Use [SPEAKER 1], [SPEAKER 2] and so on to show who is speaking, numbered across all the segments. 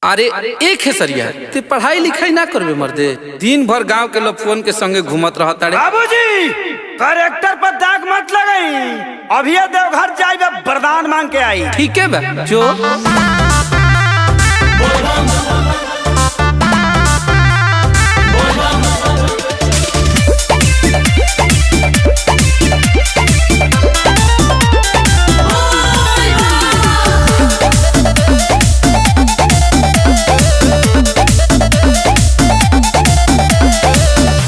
[SPEAKER 1] अरे एक है सरिया ते पढ़ाई लिखाई ना करबे मर्दे, दिन भर गांव के लोग फोन के संगे घूमत रहता रे।
[SPEAKER 2] बाबूजी करेक्टर पर दाग मत लगाई, अभी देवघर जाइबे वरदान मांग के आई।
[SPEAKER 1] ठीक है बा जो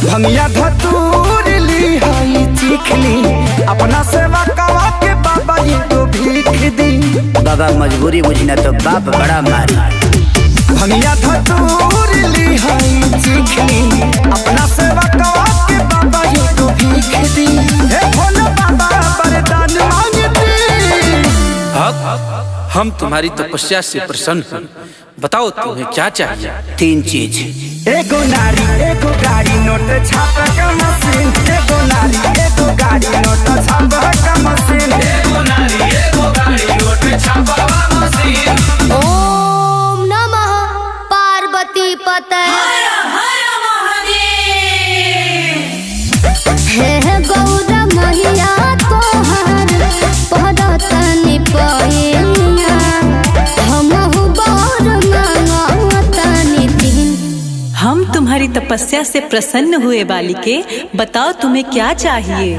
[SPEAKER 2] भंगिया धतूर ली हई चिखली, अपना सेवा कवा के बाबा जी तो भीख दी।
[SPEAKER 3] बाबा मजबूरी बुझना तो बाप बड़ा मारी।
[SPEAKER 2] भंगिया धतूर ली हई चिखली, अपना सेवा कवा के बाबा जी तो भीख दी। हे भोले बाबा वरदान मांगते।
[SPEAKER 1] हम तुम्हारी तपस्या से प्रसन्न हैं, बताओ तुम्हें क्या चाहिए।
[SPEAKER 3] 3 चीज,
[SPEAKER 2] एगो नारी एगो गाड़ी नोट छापा का मशीन। एगो नारी एगो गाड़ी नोट छापा का मशीन। एगो नारी एगो गाड़ी नोट छापा का मशीन।
[SPEAKER 4] ओम नमः पार्वती पते हे गौरा मैया तोहर पहरतनी पहिया, हमहु बर मांगतनी दिन।
[SPEAKER 5] हम तुम्हारी तपस्या से प्रसन्न हुए बालिके, बताओ तुम्हें क्या चाहिए।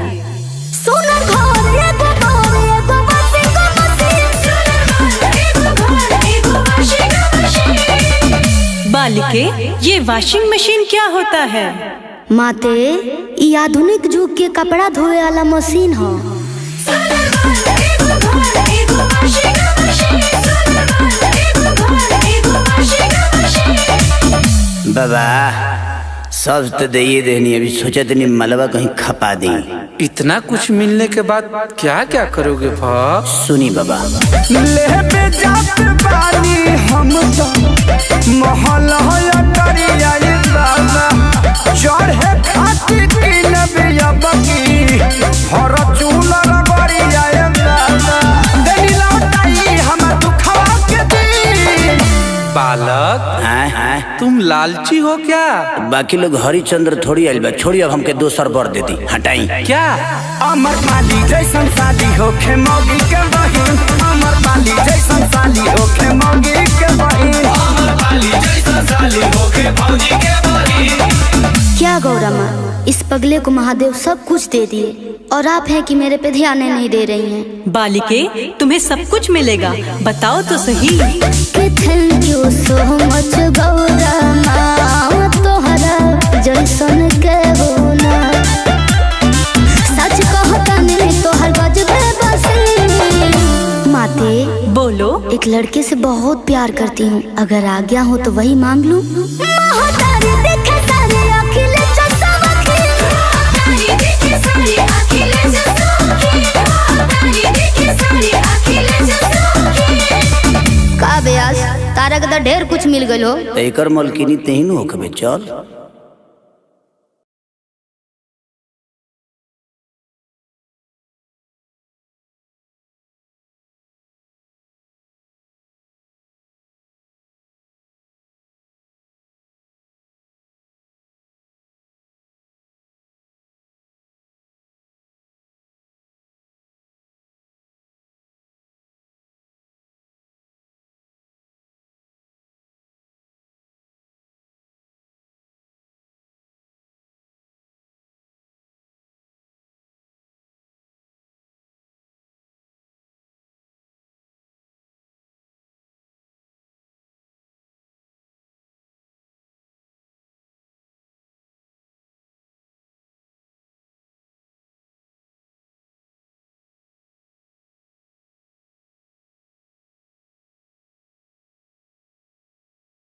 [SPEAKER 4] सुन घर एगो घर एगो वाशिंग मशीन।
[SPEAKER 5] बालिके ये वॉशिंग मशीन क्या होता है।
[SPEAKER 4] माते ई आधुनिक युग के कपड़ा धोए वाला मशीन ह।
[SPEAKER 3] बाबा सब तो दे देनी, अभी सोचा तनी मलबा कहीं खपा दी।
[SPEAKER 1] इतना कुछ मिलने के बाद क्या क्या करोगे भाव।
[SPEAKER 3] सुनी बाबा,
[SPEAKER 2] लेबे जात बानी हम तो महल होया करिया ये बाबा। चढ़े खातिर किनबे अबकी फॉर्च्यून रगड़िया ये बाबा। देनी लौटाई हम दुखवा के दी।
[SPEAKER 1] बालक तुम लालची हो क्या।
[SPEAKER 3] बाकी लोग हरिचंद्र थोड़ी आइल बा, छोड़ी अब हमके दोसर बर दे दी, हटाई।
[SPEAKER 1] क्या
[SPEAKER 2] अमर पाली जैसन साली होखे मौगी के बहिन। अमर पाली जैसन साली होखे मौगी के बहिन। अमर पाली जैसन साली होखे मौगी के बहिन।
[SPEAKER 4] क्या गौरा माँ, इस पगले को महादेव सब कुछ दे दिए और आप हैं कि मेरे पे ध्यान नहीं दे रही हैं।
[SPEAKER 5] बालिके तुम्हें सब कुछ मिलेगा, बताओ तो सही।
[SPEAKER 4] Thank you so much Gaura माँ, तोहरा जैसन के होना। सच कहता नहीं तोहर गजबे बसी। माते
[SPEAKER 5] बोलो।
[SPEAKER 4] एक लड़के से बहुत प्यार करती हूँ, अगर आज्ञा हो तो वही मांग लूं। का ब्यास तारा के ढेर कुछ मिल गलो।
[SPEAKER 3] एकर मलकिनी तेही न होखबे, चल।